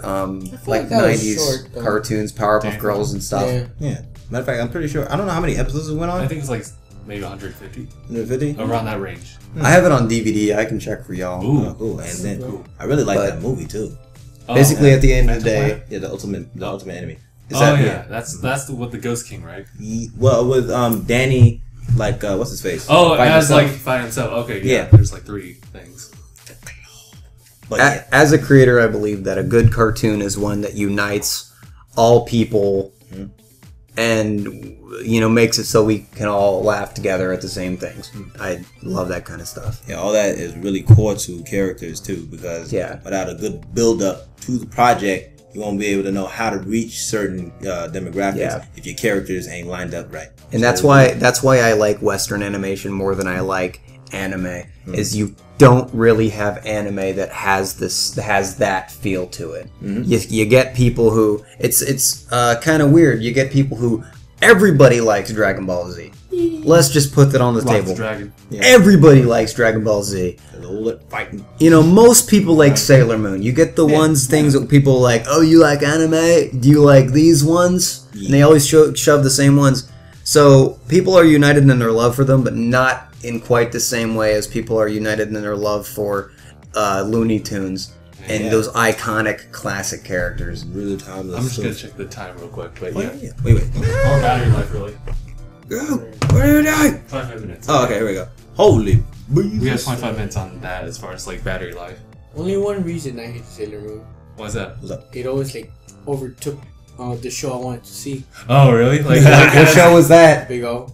like that was 90s short, though. cartoons, Powerpuff Damn. Girls and stuff. Yeah. Yeah. Matter of fact, I'm pretty sure. I don't know how many episodes it went on. I think it's like maybe 150, 150. around that range. I have it on DVD. I can check for y'all. Ooh. Oh, cool. And then Cool. I really like But- that movie too. Oh, Basically, yeah. at the end of the Phantom day, Planet? Yeah, the ultimate enemy. is Oh that yeah, that's with the Ghost King, right? Well, with Danny, like what's his face? Oh, Fighting as himself. like find himself. Okay, yeah. Yeah. There's like 3 things. But yeah. As a creator, I believe that a good cartoon is one that unites all people and, you know, makes it so we can all laugh together at the same things. I love that kind of stuff. Yeah, all that is really core to characters too, because Yeah. without a good build up to the project, you won't be able to know how to reach certain demographics Yeah. if your characters ain't lined up right. And So- that's why I like Western animation more than I like anime. Is you don't really have anime that has that feel to it. You get people who it's kind of weird. You get people who everybody likes Dragon Ball Z. Let's just put that on the Lots table. of dragon. Everybody likes Dragon Ball Z. the whole fighting. You know, most people like Sailor Moon. You get the things that people like, oh, you like anime? Do you like these ones? And they always shove the same ones. So people are united in their love for them, but not in quite the same way as people are united in their love for Looney Tunes and Yeah. those iconic classic characters. Really timeless. I'm just gonna check the time real quick, but Oh, yeah. yeah. Wait. Our battery life really. What are you doing? 25 minutes. Oh, okay, here we go. Holy. We have 25 minutes on that as far as like battery life. Only one reason I hate Sailor Moon. What's that? It always like overtook the show I wanted to see. Oh really? Like What show was that? Big O.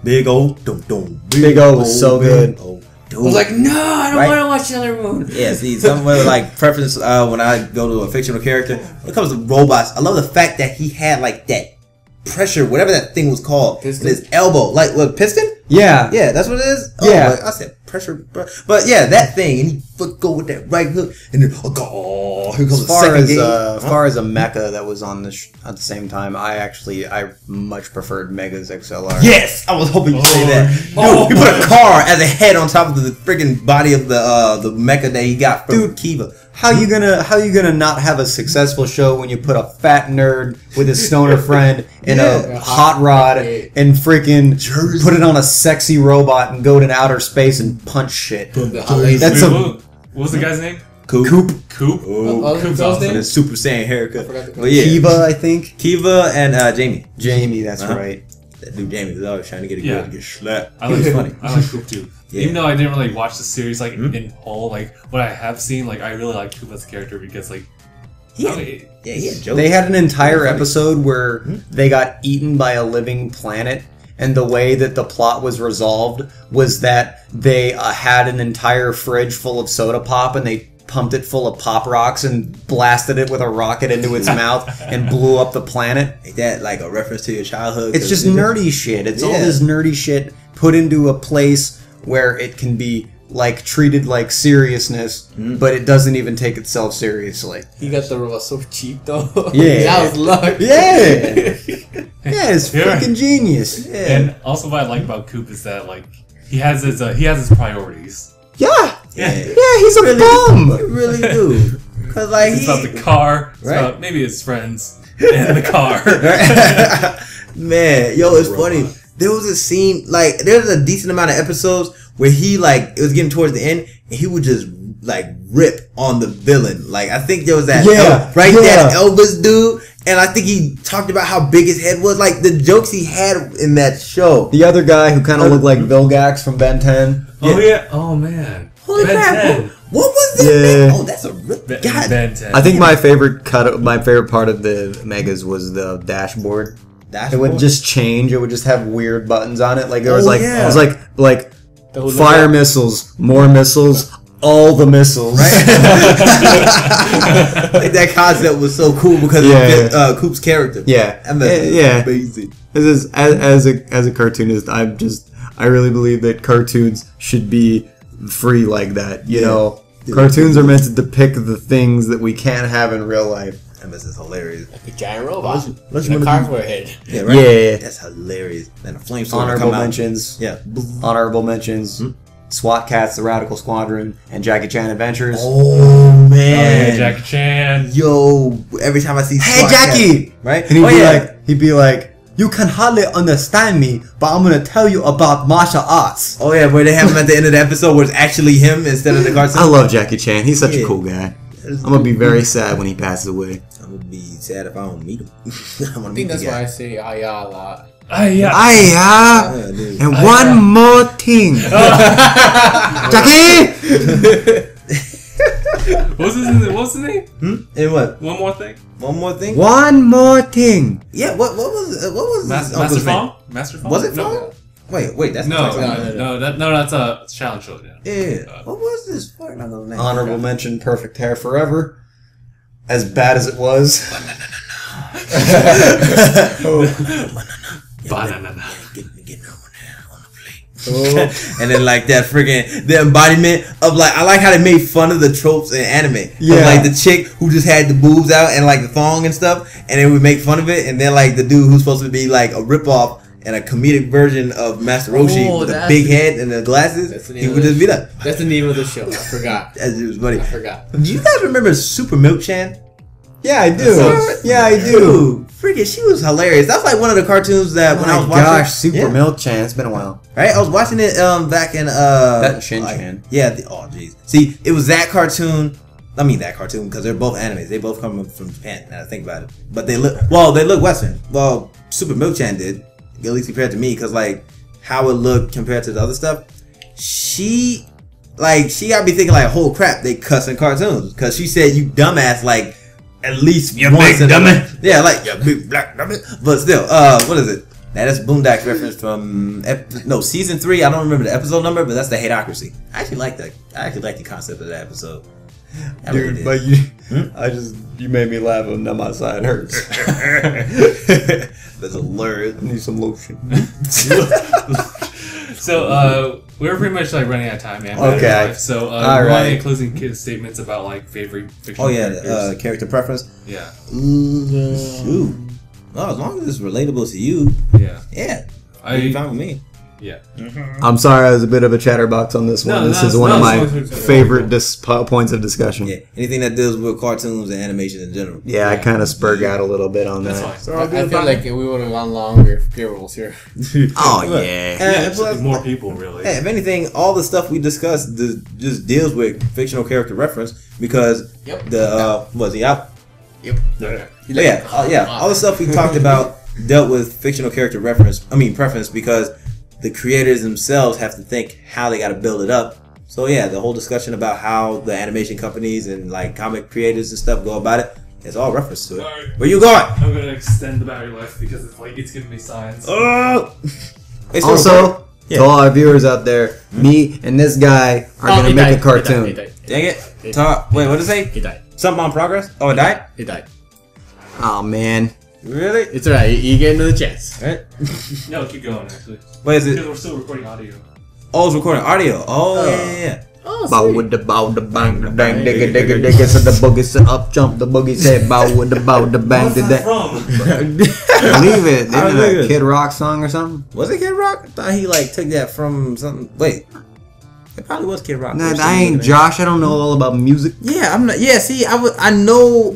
Big old dum. Big O was so good. Oh, I was like, no, I don't Right. want to watch Sailor Moon. yeah, see, some of like preference when I go to a fictional character. When it comes to robots, I love the fact that he had like that pressure, whatever that thing was called, Piston? in his elbow, like what piston? Yeah. Yeah, that's what it is. Yeah. But I said pressure, but yeah, that thing, and he would go with that right hook, and then oh, here comes As the far second as game. as far as a mecha that was on at the same time, I much preferred Mega's XLR. Yes, I was hoping you'd say that. Dude, Oh. he put a car as a head on top of the freaking body of the mecha that he got from Dude. Kiva. How you gonna not have a successful show when you put a fat nerd with his stoner friend in Yeah. a hot rod Yeah. and freaking Jersey. put it on a sexy robot and go to outer space and punch shit? The hot lady. That's Wait, a what was the guy's name? Coop. Coop. Oh, Coop's those awesome. And a names? Super Saiyan haircut. forgot the But yeah, Kiva, I think. Kiva and Jamie. Jamie, that's Uh-huh. right. That dude Jamie was always trying to get a Yeah. girl to get slapped. I He like was funny. I like Coop too. Yeah. Even though I didn't really watch the series like Mhm. in whole, like what I have seen, like I really like Coop as a character because like He had, I mean, yeah, he had jokes. They had an entire Funny. episode where they got eaten by a living planet, and the way that the plot was resolved was that they had an entire fridge full of soda pop, and they pumped it full of pop rocks and blasted it with a rocket into its mouth and blew up the planet. Ain't that like a reference to your childhood? It's just nerdy shit. It's all Yeah. this nerdy shit put into a place where it can be like treated like seriousness, but it doesn't even take itself seriously. He got the robot so cheap though. Yeah. That was luck. Yeah. Yeah, it's Yeah. freaking genius. Yeah. and also what I like about Coop is that like he has his priorities. Yeah. Yeah. Yeah, he's a You bum. really do. Cause like It's about the car. It's Right. about maybe his friends and the car. Man, yo, it's funny. There was a scene, like, there's a decent amount of episodes where he, like, it was getting towards the end, and he would just, like, rip on the villain. Like, I think there was that, Yeah, that yeah. Elvis dude, and I think he talked about how big his head was. Like, the jokes he had in that show. The other guy who kind of looked like Vilgax from Ben 10. Oh yeah. Oh man. Holy Ben crap, 10. what was that? Yeah. Man? Oh, that's a rip. Ben, God. Ben 10. I think my favorite part of the Megas was the dashboard. That's It would what- just change. It would just have weird buttons on it. Like there was Oh, like yeah. it was like The whole fire look- missiles, more missiles, all the missiles. Right? Like, that concept was so cool because Yeah. of Coop's character. Yeah. And that's Yeah. amazing. This is as a cartoonist, I really believe that cartoons should be free like that. You know, Yeah. cartoons are meant to depict the things that we can't have in real life. MS is hilarious. Like a giant robot. Let's with a car for a head. Yeah, right? Yeah. That's hilarious. Then a flamethrower Honorable come out. mentions. Yeah. Honorable mentions. SWAT Cats, The Radical Squadron, and Jackie Chan Adventures. Oh man, Jackie Chan. Yo, every time I see Hey SWAT Jackie! Cats, right? And he'd be like, you can hardly understand me, but I'm gonna tell you about martial arts. Oh yeah, where they have him at the end of the episode where it's actually him instead of the cartoon. I love Jackie Chan. He's such a Yeah. cool guy. I'm gonna be very sad when he passes away. I'm gonna be sad if I don't meet him. I I think that's why I say Aniyah a lot. Yeah. Aya! Yeah, dude. And one more thing. Jackie! What's his name? And what? One more thing. One more thing? One more thing. Yeah. What was Master uncle's name? Fong. Master Fong. Was it No. Fong? Wait, that's No, not that's a challenge show. Yeah. Yeah. What was this fucking uncle's name? Honorable mention, Perfect Hair Forever. As bad as it was. Banana. Get on the plate. And then like that freaking the embodiment of like I like how they made fun of the tropes in anime. Yeah. Of, like the chick who just had the boobs out and like the thong and stuff, and they would make fun of it, and then like the dude who's supposed to be like a ripoff and a comedic version of Master Roshi with a big head and the glasses, he would just be that. That's the name of the show. I forgot. As it was funny. I forgot. Do you guys remember Super Milk Chan? Yeah, I do. Yeah, I do. Dude, freaking, she was hilarious. That's like one of the cartoons that when I was watching. Gosh, Super yeah. Milk Chan. It's been a while. Right, I was watching it back in That and Shin Chan. Yeah, oh jeez. See, it was that cartoon. I mean that cartoon because they're both animes. They both come from Japan. Now I think about it, but they look Western. Well, Super Milk Chan did, at least compared to me, because like how it looked compared to the other stuff. She got me thinking like, oh crap, they cuss in cartoons because she said you dumbass like at least You once big dummy. Yeah, like you big black dummy. But still, what is it? Now that's Boondocks reference from season 3. I don't remember the episode number, but that's the Hateocracy. I actually like that. I actually like the concept of that episode. I really Dude, did. but you made me laugh and now my side hurts. That's hilarious. I need some lotion. So we're pretty much like running out of time, man. Okay. So All we're right. running closing statements about like favorite fictional Oh yeah, characters. character preference. Yeah. Shoot. Well, as long as it's relatable to you, Yeah. yeah, I you fine with me. yeah. I'm sorry I was a bit of a chatterbox on this one. No, This no, is one no, of my it's favorite points of discussion. Yeah, anything that deals with cartoons and animation in general. Yeah, I kind of spurred out a little bit on That's that. fine. I feel like we would have gone longer if Gabriel was here. Oh, Look, yeah. and plus, More people, really. hey, if anything, all the stuff we discussed just deals with fictional character reference because Yep. was he out? Okay. But yeah, all the stuff we talked about dealt with fictional character preference because the creators themselves have to think how they got to build it up. So yeah, the whole discussion about how the animation companies and like comic creators and stuff go about it, it's all reference to it. Alright. Where you going? I'm gonna extend the battery life because it's giving me signs. Oh! It's Also, Yeah. to all our viewers out there, me and this guy are going to make a cartoon. He died. dang it. Talk. Wait, what did it say? He died. Something on progress? Oh, it died? He died. Oh, man. Really? It's alright. You get another chance. Right? No, keep going actually. What is Because it? we're still recording audio. Oh, it's recording audio. Oh, yeah. Oh, Bow sweet. with the bow, the bang, the bang, digga, digga, digga. So the boogie said up, jump. The boogie said bow with the bow, the bang, the What's that dang. from? Believe it. Isn't I it believe a it. Kid Rock song or something? Was it Kid Rock? I thought he like took that from something. Wait. It probably was Kid Rock. Nah, I ain't Josh. I don't know all about music. Yeah, I'm not. Yeah, see, I know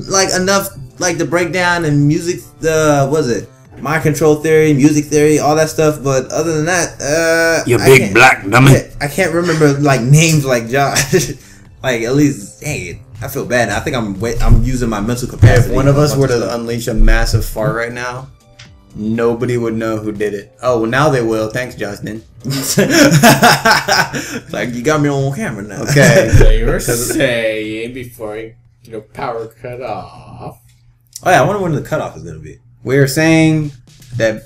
like enough like the breakdown and music. What is it? Mind control theory, music theory, all that stuff. But other than that, You I big can't- black dummy. I can't remember like names like Josh. Like at least, dang it, I feel bad. I think I'm using my mental capacity. If one of us on were a bunch to stuff. unleash a massive fart right now, nobody would know who did it. Oh, well, now they will. Thanks, Justin. Like you got me on camera now. Okay. So you were saying before power cut off. Oh yeah, I wonder when the cutoff is gonna be. We're saying that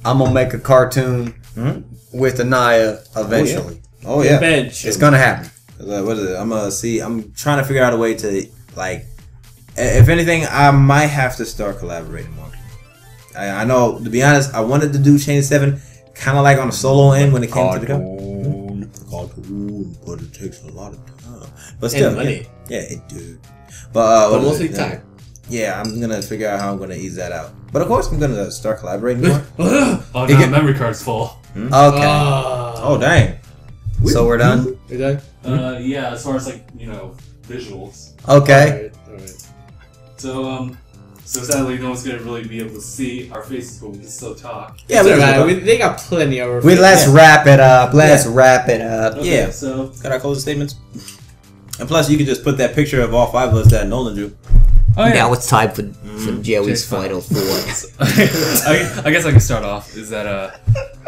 I'm going to make a cartoon Hmm? with Aniyah eventually. Oh yeah. Bench. It's going to happen. What is it? I'm trying to figure out a way to like. If anything, I might have to start collaborating more. I know. To be honest, I wanted to do Chain 7 kind of like on a solo end when it came to the cartoon, but it takes a lot of time. But still, And money. yeah, it do. But But what is mostly it? time. Yeah, I'm gonna figure out how I'm gonna ease that out. But of course, I'm gonna start collaborating more. Oh, no, memory card's full. Okay. Oh dang! So we're done. We're done. Yeah, as far as visuals. Okay. Alright. So sadly, no one's gonna really be able to see our faces, but we can still talk. Yeah, It's alright. They got plenty of. Let's wrap it up. Let's wrap it up. Okay, Yeah. So Got our closing statements. And plus, you can just put that picture of all 5 of us that Nolan drew. oh yeah. Now it's time for Joey's Jay's final thoughts. I guess I can start off. Is that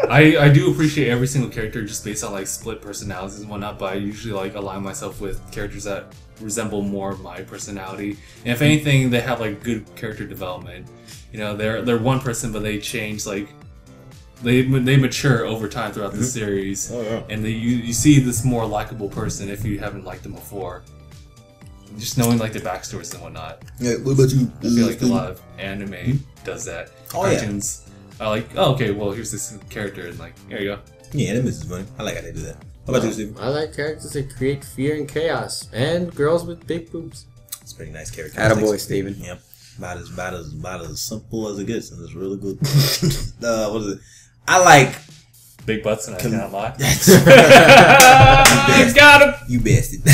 I do appreciate every single character just based on split personalities and whatnot, but I usually align myself with characters that resemble more of my personality. And if anything, they have good character development. You know, they're one person, but they change they mature over time throughout the series. Oh, yeah. And you see this more likable person if you haven't liked them before. Just knowing their backstories and whatnot. Yeah, what about you? I feel like a lot of anime does that. Oh, yeah. Cartoons are oh, okay, well, here's this character, and here you go. Yeah, that misses funny. I like how they do that. How about you, Steve? I like characters that create fear and chaos, and girls with big boobs. It's pretty nice character. Attaboy, Steven. Yep. About as simple as it gets, and it's really good. What is it? I like Big butts, and I cannot lie. You got him! You bastard. What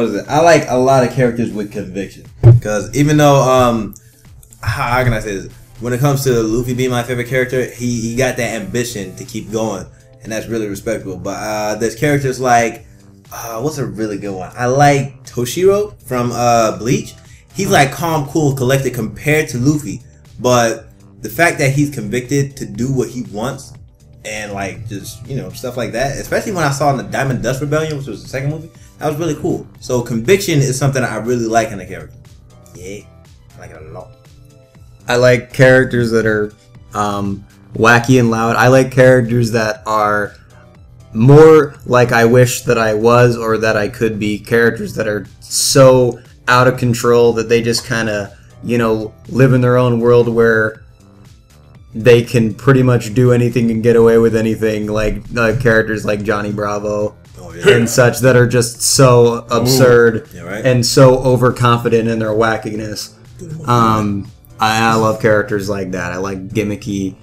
is it? I like a lot of characters with conviction. Because even though, how can I say this? When it comes to Luffy being my favorite character, he got that ambition to keep going. And that's really respectable. But there's characters like, what's a really good one? I like Toshiro from Bleach. He's calm, cool, collected compared to Luffy. But the fact that he's convicted to do what he wants and just stuff like that, especially when I saw in the Diamond Dust Rebellion, which was the second movie, that was really cool. So conviction is something I really like in a character. Yeah, I like it a lot. I like characters that are wacky and loud. I like characters that are more like I wish that I was or that I could be. Characters that are so out of control that they just kind of live in their own world where they can pretty much do anything and get away with anything, characters like Johnny Bravo and such that are just so absurd and so overconfident in their wackiness. I love characters like that. I like gimmicky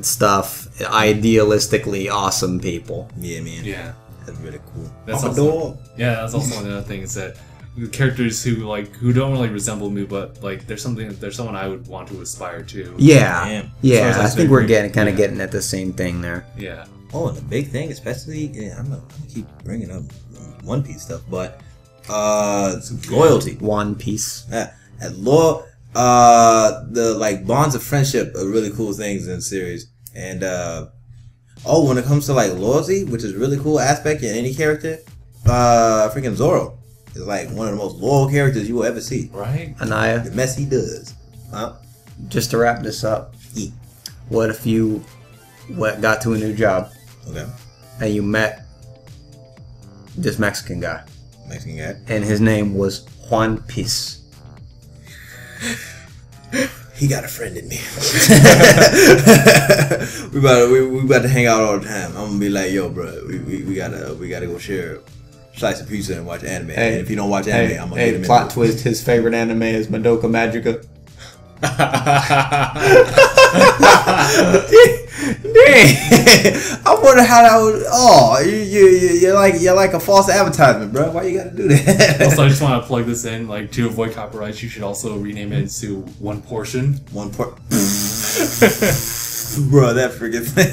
stuff, idealistically awesome people. Yeah, man. Yeah. That's really cool. That's also another thing is that characters who don't really resemble me, but there's someone I would want to aspire to. Yeah. Yeah. I think we're getting at the same thing there. Yeah. Oh, and the big thing, especially, I'm gonna keep bringing up One Piece stuff, but loyalty. One Piece. And the bonds of friendship are really cool things in the series. And when it comes to loyalty, which is a really cool aspect in any character, freaking Zoro is one of the most loyal characters you will ever see. Right? Aniyah. The mess he does. Just to wrap this up, Yeah. what if you got to a new job Okay. and you met this Mexican guy Mexican guy. and his name was Juan Piece? He got a friend in me. we about to hang out all the time. I'm gonna be like, yo, bro, we gotta go share a slice of pizza and watch anime. And if you don't watch anime, I'm gonna get him plot twist, his favorite anime is Madoka Magica. Dang. I wonder how that would. Oh, you're like a false advertisement, bro. Why you gotta do that? Also, I just want to plug this in, to avoid copyrights, you should also rename it into One Portion. Bro, that freaking thing.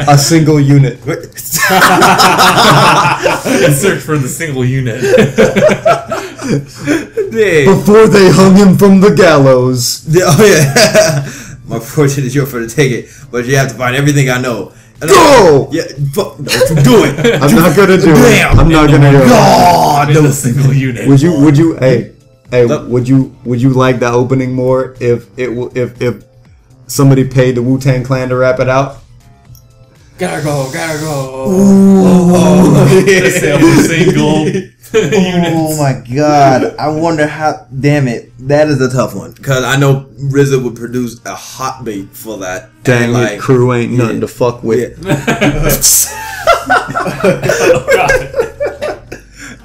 A single unit. And search for the single unit. Before they hung him from the gallows. Oh yeah. My fortune is yours for the taking, but you have to find everything I know. Go! Yeah, fuck, no, do it. I'm not gonna do it. I'm not gonna do it. God, No single unit. Would you? Would you like the opening more if somebody paid the Wu-Tang Clan to rap it out? Gotta go. Single units. Oh my god! I wonder how. Damn it, that is a tough one because I know RZA would produce a hot beat for that. DangIT crew ain't nothing to fuck with. Oh, God.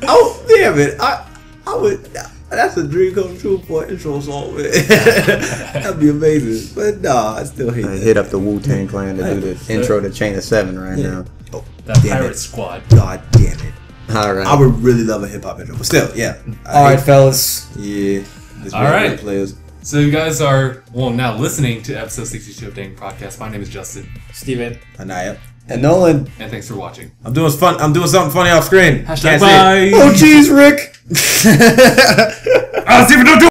Oh damn it! I would. That's a dream come true for an intro song, man. That'd be amazing. But nah, I still hate I that. hit up the Wu-Tang Clan to do the intro to Chain of 7 right now. Oh, That damn Pirate it. Squad. God damn it. All right. I would really love a hip hop intro, but still, yeah. All right, fellas. Yeah. This All right. Players. So you guys are, well, now listening to episode 62 of DangIT Prodcast. My name is Justin. Steven. Aniyah. And Nolan. And thanks for watching. I'm doing something funny off screen. Hashtag Can't bye. say it. Oh, jeez, Rick. Steven, don't do